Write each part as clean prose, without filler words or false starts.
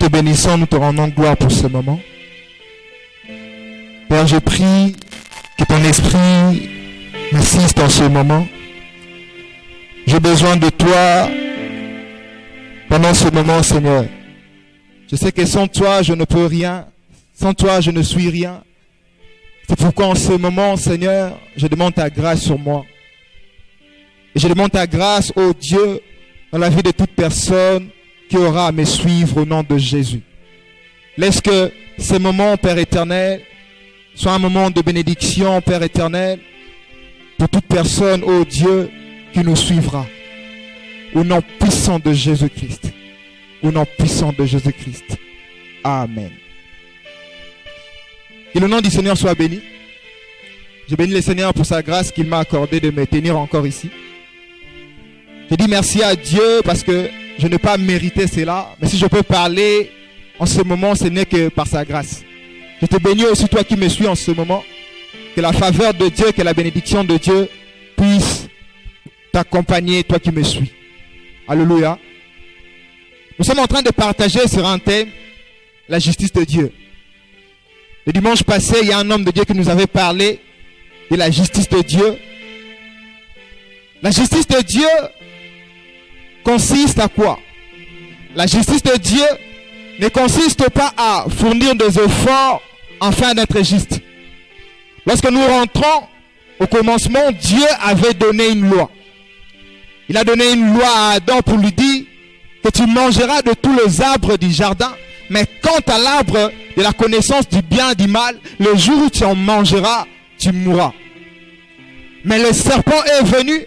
te bénissons, nous te rendons gloire pour ce moment. Père, je prie que ton esprit m'assiste en ce moment. J'ai besoin de toi pendant ce moment, Seigneur. Je sais que sans toi, je ne peux rien. Sans toi, je ne suis rien. C'est pourquoi en ce moment, Seigneur, je demande ta grâce sur moi. Et je demande ta grâce, ô Dieu, dans la vie de toute personne qui aura à me suivre au nom de Jésus. Laisse que ces moments, Père éternel, soient un moment de bénédiction, Père éternel, pour toute personne, ô Dieu, qui nous suivra. Au nom puissant de Jésus-Christ. Au nom puissant de Jésus-Christ. Amen. Que le nom du Seigneur soit béni. Je bénis le Seigneur pour sa grâce qu'il m'a accordé de me tenir encore ici. Je dis merci à Dieu parce que je n'ai pas mérité cela. Mais si je peux parler en ce moment, ce n'est que par sa grâce. Je te bénis aussi toi qui me suis en ce moment. Que la faveur de Dieu, que la bénédiction de Dieu puisse t'accompagner, toi qui me suis. Alléluia. Nous sommes en train de partager sur un thème, la justice de Dieu. Le dimanche passé, il y a un homme de Dieu qui nous avait parlé de la justice de Dieu. La justice de Dieu consiste à quoi? La justice de Dieu ne consiste pas à fournir des efforts afin d'être juste. Lorsque nous rentrons au commencement, Dieu avait donné une loi. Il a donné une loi à Adam pour lui dire que tu mangeras de tous les arbres du jardin, mais quant à l'arbre de la connaissance du bien et du mal, le jour où tu en mangeras, tu mourras. Mais le serpent est venu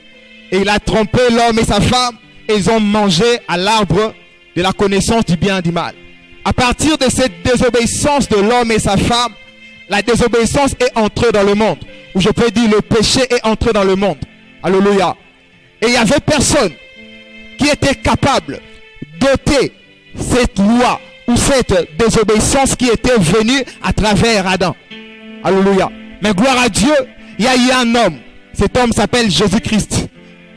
et il a trompé l'homme et sa femme et ils ont mangé à l'arbre de la connaissance du bien et du mal. À partir de cette désobéissance de l'homme et sa femme, la désobéissance est entrée dans le monde. Ou je peux dire le péché est entré dans le monde. Alléluia. Et il n'y avait personne qui était capable d'ôter cette loi ou cette désobéissance qui était venue à travers Adam. Alléluia. Mais gloire à Dieu, il y a eu un homme. Cet homme s'appelle Jésus-Christ.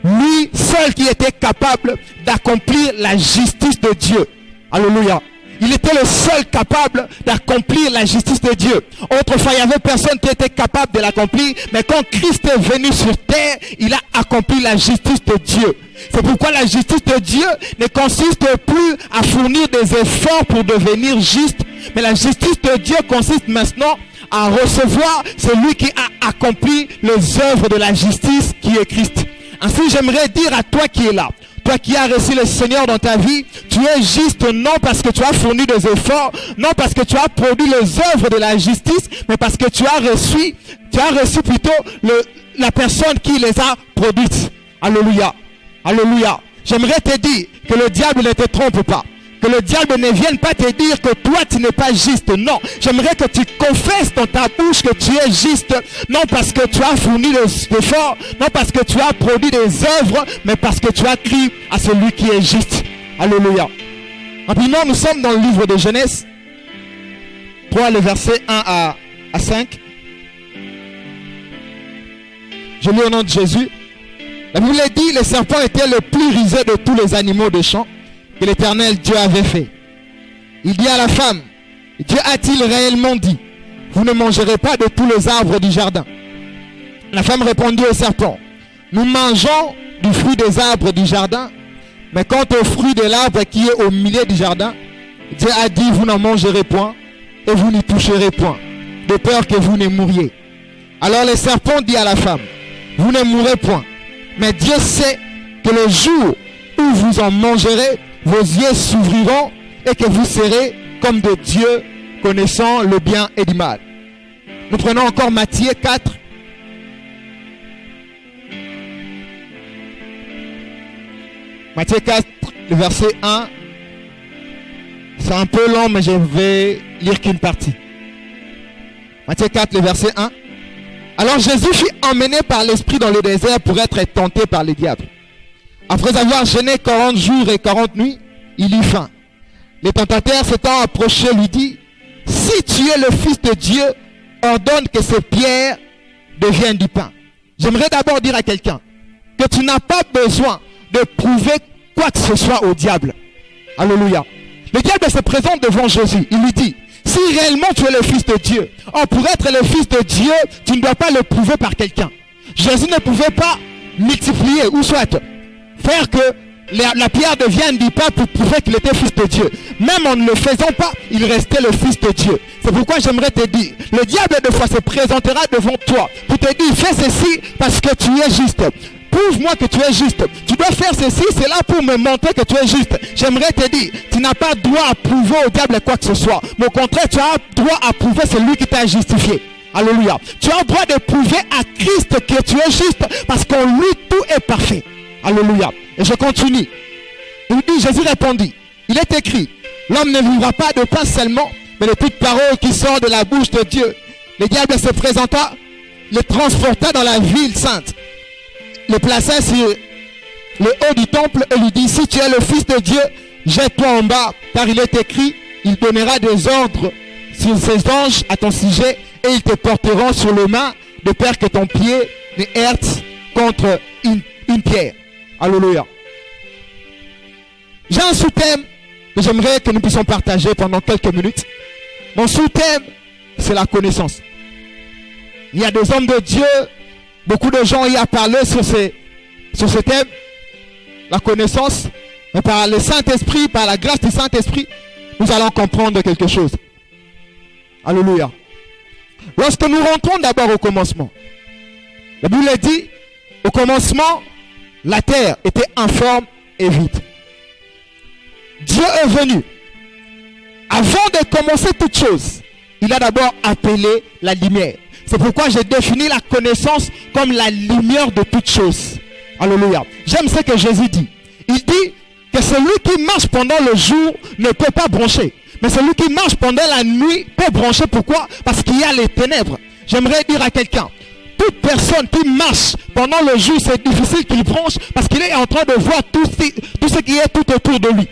Lui seul qui était capable d'accomplir la justice de Dieu. Alléluia. Il était le seul capable d'accomplir la justice de Dieu. Autrefois, il n'y avait personne qui était capable de l'accomplir. Mais quand Christ est venu sur terre, il a accompli la justice de Dieu. C'est pourquoi la justice de Dieu ne consiste plus à fournir des efforts pour devenir juste. Mais la justice de Dieu consiste maintenant à recevoir celui qui a accompli les œuvres de la justice qui est Christ. Ainsi, j'aimerais dire à toi qui es là, toi qui as reçu le Seigneur dans ta vie, tu es juste non parce que tu as fourni des efforts, non parce que tu as produit les œuvres de la justice, mais parce que tu as reçu plutôt la personne qui les a produites. Alléluia. Alléluia. J'aimerais te dire que le diable ne te trompe pas. Que le diable ne vienne pas te dire que toi tu n'es pas juste. Non, j'aimerais que tu confesses dans ta bouche que tu es juste. Non parce que tu as fourni des efforts, non parce que tu as produit des œuvres, mais parce que tu as crié à celui qui est juste. Alléluia. Rapidement, nous sommes dans le livre de Genèse 3, le verset 1 à 5. Je lis au nom de Jésus. La Bible dit, le serpent était le plus rusé de tous les animaux des champs que l'Éternel Dieu avait fait. Il dit à la femme, Dieu a-t-il réellement dit, vous ne mangerez pas de tous les arbres du jardin? La femme répondit au serpent, nous mangeons du fruit des arbres du jardin, mais quant au fruit de l'arbre qui est au milieu du jardin, Dieu a dit, vous n'en mangerez point et vous n'y toucherez point, de peur que vous ne mouriez. Alors le serpent dit à la femme, vous ne mourrez point, mais Dieu sait que le jour où vous en mangerez, vos yeux s'ouvriront et que vous serez comme de Dieu, connaissant le bien et du mal. Nous prenons encore Matthieu 4. Matthieu 4, le verset 1. C'est un peu long, mais je vais lire qu'une partie. Matthieu 4, le verset 1. Alors Jésus fut emmené par l'Esprit dans le désert pour être tenté par le diable. Après avoir jeûné 40 jours et 40 nuits, il eut faim. Le tentateur s'étant approché lui dit, si tu es le Fils de Dieu, ordonne que ces pierres deviennent du pain. J'aimerais d'abord dire à quelqu'un que tu n'as pas besoin de prouver quoi que ce soit au diable. Alléluia. Le diable se présente devant Jésus. Il lui dit, si réellement tu es le Fils de Dieu, pour être le Fils de Dieu, tu ne dois pas le prouver par quelqu'un. Jésus ne pouvait pas multiplier ou soit faire que la pierre devienne du pain pour prouver qu'il était Fils de Dieu. Même en ne le faisant pas, il restait le Fils de Dieu. C'est pourquoi j'aimerais te dire, le diable de fois se présentera devant toi pour te dire, fais ceci parce que tu es juste. Prouve-moi que tu es juste. Tu dois faire ceci, c'est là pour me montrer que tu es juste. J'aimerais te dire, tu n'as pas droit à prouver au diable quoi que ce soit. Mais au contraire, tu as droit à prouver celui qui t'a justifié. Alléluia. Tu as le droit de prouver à Christ que tu es juste parce qu'en lui, tout est parfait. Alléluia. Et je continue. Il dit, Jésus répondit, il est écrit, l'homme ne vivra pas de pain seulement, mais de toute parole qui sort de la bouche de Dieu. Le diable se présenta, le transporta dans la ville sainte, le plaça sur le haut du temple et lui dit, si tu es le Fils de Dieu, jette-toi en bas, car il est écrit, il donnera des ordres sur ses anges à ton sujet et ils te porteront sur les mains de peur que ton pied ne heurte contre une pierre. Alléluia. J'ai un sous-thème que j'aimerais que nous puissions partager pendant quelques minutes. Mon sous-thème, c'est la connaissance. Il y a des hommes de Dieu, beaucoup de gens y ont parlé sur ce thème, la connaissance, mais par le Saint-Esprit, par la grâce du Saint-Esprit, nous allons comprendre quelque chose. Alléluia. Lorsque nous rentrons d'abord au commencement, la Bible dit, au commencement, la terre était informe et vide. Dieu est venu. Avant de commencer toute chose, il a d'abord appelé la lumière. C'est pourquoi j'ai défini la connaissance comme la lumière de toute chose. Alléluia. J'aime ce que Jésus dit. Il dit que celui qui marche pendant le jour ne peut pas brancher. Mais celui qui marche pendant la nuit peut brancher. Pourquoi? Parce qu'il y a les ténèbres. J'aimerais dire à quelqu'un, toute personne qui marche pendant le jour, c'est difficile qu'il branche parce qu'il est en train de voir tout ce qui est tout autour de lui.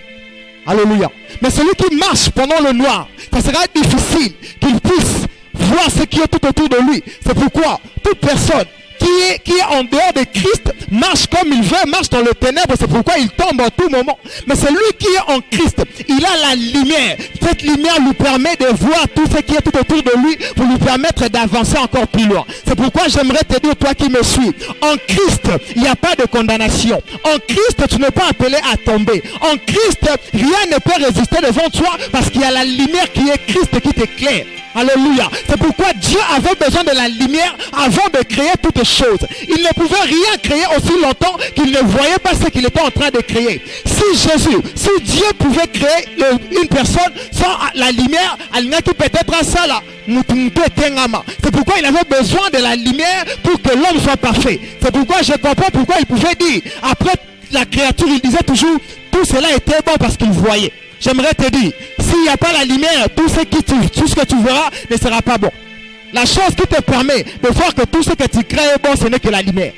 Alléluia. Mais celui qui marche pendant le noir, ça sera difficile qu'il puisse voir ce qui est tout autour de lui. C'est pourquoi toute personne qui est en dehors de Christ marche comme il veut, marche dans le ténèbre. C'est pourquoi il tombe en tout moment. Mais celui qui est en Christ, il a la lumière. Cette lumière lui permet de voir tout ce qui est tout autour de lui pour lui permettre d'avancer encore plus loin. C'est pourquoi j'aimerais te dire, toi qui me suis, en Christ, il n'y a pas de condamnation. En Christ, tu n'es pas appelé à tomber. En Christ, rien ne peut résister devant toi parce qu'il y a la lumière qui est Christ qui t'éclaire. Alléluia. C'est pourquoi Dieu avait besoin de la lumière avant de créer toutes choses. Il ne pouvait rien créer aussi longtemps qu'il ne voyait pas ce qu'il était en train de créer. Si Dieu pouvait créer une personne sans la lumière, il n'a qui peut-être à ça là. C'est pourquoi il avait besoin de la lumière pour que l'homme soit parfait. C'est pourquoi je comprends pourquoi il pouvait dire, après la créature, il disait toujours, tout cela était bon parce qu'il voyait. J'aimerais te dire, s'il n'y a pas la lumière, tout ce que tu verras ne sera pas bon. La chose qui te permet de voir que tout ce que tu crées est bon, ce n'est que la lumière.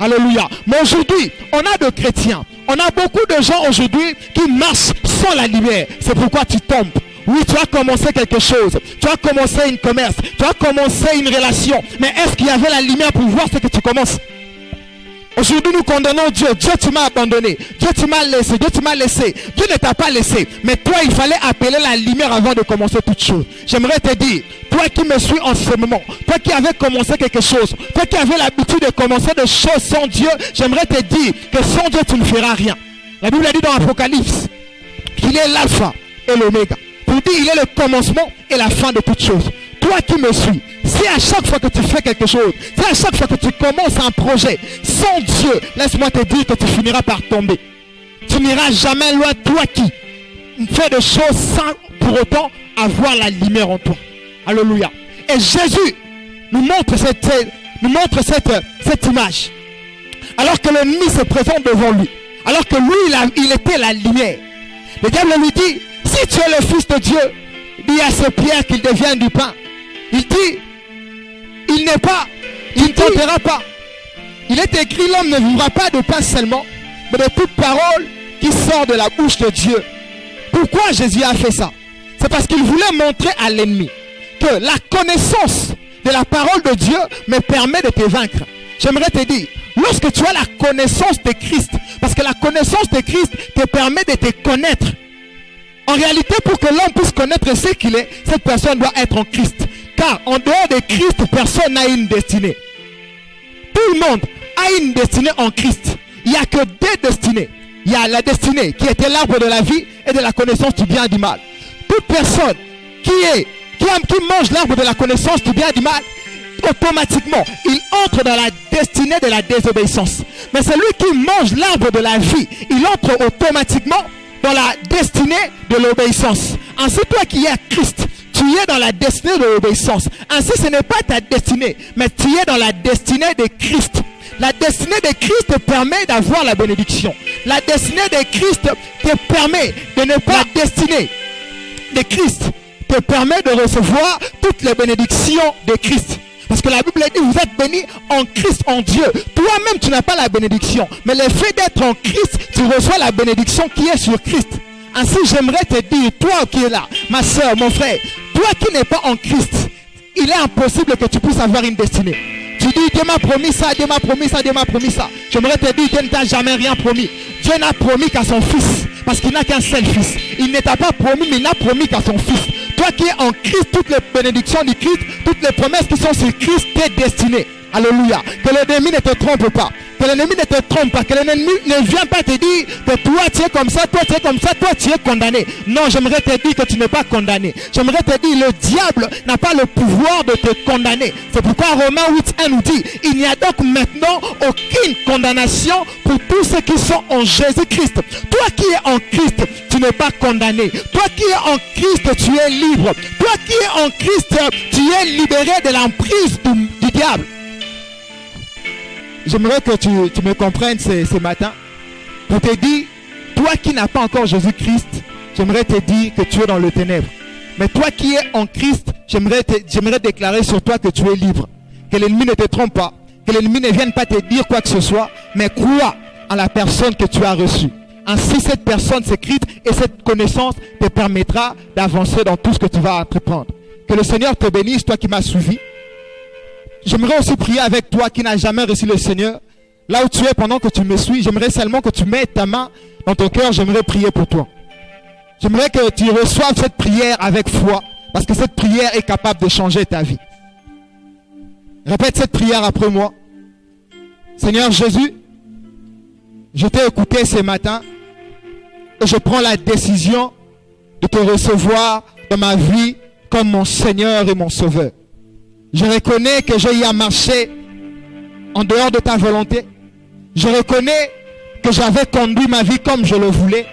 Alléluia. Mais aujourd'hui, on a de chrétiens. On a beaucoup de gens aujourd'hui qui marchent sans la lumière. C'est pourquoi tu tombes. Oui, tu as commencé quelque chose. Tu as commencé un commerce. Tu as commencé une relation. Mais est-ce qu'il y avait la lumière pour voir ce que tu commences? Aujourd'hui, nous condamnons Dieu. Dieu, tu m'as abandonné. Dieu, tu m'as laissé. Dieu, tu m'as laissé. Dieu ne t'a pas laissé. Mais toi, il fallait appeler la lumière avant de commencer toute chose. J'aimerais te dire, toi qui me suis en ce moment, toi qui avais commencé quelque chose, toi qui avais l'habitude de commencer des choses sans Dieu, j'aimerais te dire que sans Dieu, tu ne feras rien. La Bible a dit dans l'Apocalypse qu'il est l'alpha et l'oméga. Pour dire, il est le commencement et la fin de toutes choses. Toi qui me suis, si à chaque fois que tu fais quelque chose, si à chaque fois que tu commences un projet, sans Dieu, laisse-moi te dire que tu finiras par tomber. Tu n'iras jamais loin, toi qui fais des choses sans pour autant avoir la lumière en toi. Alléluia. Et Jésus nous montre cette image. Alors que l'ennemi se présente devant lui, alors que lui, il était la lumière. Le diable lui dit, si tu es le Fils de Dieu, dis à ces pierres qu'ils deviennent du pain. Il dit, il ne tentera pas. Il est écrit, l'homme ne vivra pas de pain seulement, mais de toute parole qui sort de la bouche de Dieu. Pourquoi Jésus a fait ça? C'est parce qu'il voulait montrer à l'ennemi que la connaissance de la parole de Dieu me permet de te vaincre. J'aimerais te dire, lorsque tu as la connaissance de Christ, parce que la connaissance de Christ te permet de te connaître. En réalité, pour que l'homme puisse connaître ce qu'il est, cette personne doit être en Christ. Car en dehors de Christ, personne n'a une destinée. Tout le monde a une destinée en Christ. Il n'y a que deux destinées. Il y a la destinée qui était l'arbre de la vie et de la connaissance du bien et du mal. Toute personne qui mange l'arbre de la connaissance du bien et du mal, automatiquement, il entre dans la destinée de la désobéissance. Mais celui qui mange l'arbre de la vie, il entre automatiquement dans la destinée de l'obéissance. Ainsi, toi qui es à Christ, tu es dans la destinée de l'obéissance. Ainsi, ce n'est pas ta destinée, mais tu es dans la destinée de Christ. La destinée de Christ te permet d'avoir la bénédiction. La destinée de Christ te permet de ne pas... La destinée de Christ te permet de recevoir toutes les bénédictions de Christ. Parce que la Bible dit, vous êtes bénis en Christ, en Dieu. Toi-même, tu n'as pas la bénédiction. Mais le fait d'être en Christ, tu reçois la bénédiction qui est sur Christ. Ainsi, j'aimerais te dire, toi qui es là, ma soeur, mon frère, toi qui n'es pas en Christ, il est impossible que tu puisses avoir une destinée. Tu dis, Dieu m'a promis ça, Dieu m'a promis ça, Dieu m'a promis ça. J'aimerais te dire, Dieu ne t'a jamais rien promis. Dieu n'a promis qu'à son fils. Parce qu'il n'a qu'un seul fils. Il ne t'a pas promis, mais il n'a promis qu'à son fils. Toi qui es en Christ, toutes les bénédictions du Christ, toutes les promesses qui sont sur Christ, t'es destiné. Alléluia. Que l'ennemi ne te trompe pas. Que l'ennemi ne te trompe pas. Que l'ennemi ne vienne pas te dire que toi tu es comme ça, toi tu es comme ça, toi tu es condamné. Non, j'aimerais te dire que tu n'es pas condamné. J'aimerais te dire, le diable n'a pas le pouvoir de te condamner. C'est pourquoi Romains 8:1 nous dit, il n'y a donc maintenant aucune condamnation pour tous ceux qui sont en Jésus-Christ. Toi qui es en Christ, tu n'es pas condamné. Toi qui es en Christ, tu es libre. Toi qui es en Christ, tu es libéré de l'emprise du diable. J'aimerais que tu me comprennes ce matin. Pour te dire, toi qui n'as pas encore Jésus-Christ, j'aimerais te dire que tu es dans le ténèbre. Mais toi qui es en Christ, j'aimerais déclarer sur toi que tu es libre. Que l'ennemi ne te trompe pas. Que l'ennemi ne vienne pas te dire quoi que ce soit. Mais crois en la personne que tu as reçue. Ainsi, cette personne s'écrite et cette connaissance te permettra d'avancer dans tout ce que tu vas entreprendre. Que le Seigneur te bénisse, toi qui m'as suivi. J'aimerais aussi prier avec toi qui n'as jamais reçu le Seigneur. Là où tu es pendant que tu me suis, j'aimerais seulement que tu mettes ta main dans ton cœur. J'aimerais prier pour toi. J'aimerais que tu reçoives cette prière avec foi. Parce que cette prière est capable de changer ta vie. Répète cette prière après moi. Seigneur Jésus, je t'ai écouté ce matin. Et je prends la décision de te recevoir dans ma vie comme mon Seigneur et mon Sauveur. Je reconnais que j'ai eu à marcher en dehors de ta volonté. Je reconnais que j'avais conduit ma vie comme je le voulais.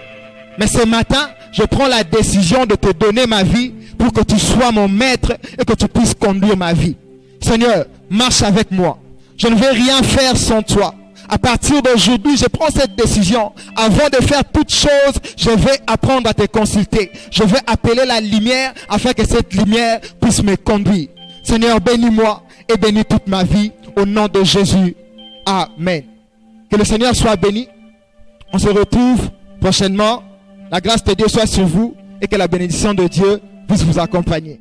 Mais ce matin, je prends la décision de te donner ma vie pour que tu sois mon maître et que tu puisses conduire ma vie. Seigneur, marche avec moi. Je ne vais rien faire sans toi. À partir d'aujourd'hui, je prends cette décision. Avant de faire toute chose, je vais apprendre à te consulter. Je vais appeler la lumière afin que cette lumière puisse me conduire. Seigneur, bénis-moi et bénis toute ma vie au nom de Jésus. Amen. Que le Seigneur soit béni. On se retrouve prochainement. La grâce de Dieu soit sur vous et que la bénédiction de Dieu puisse vous accompagner.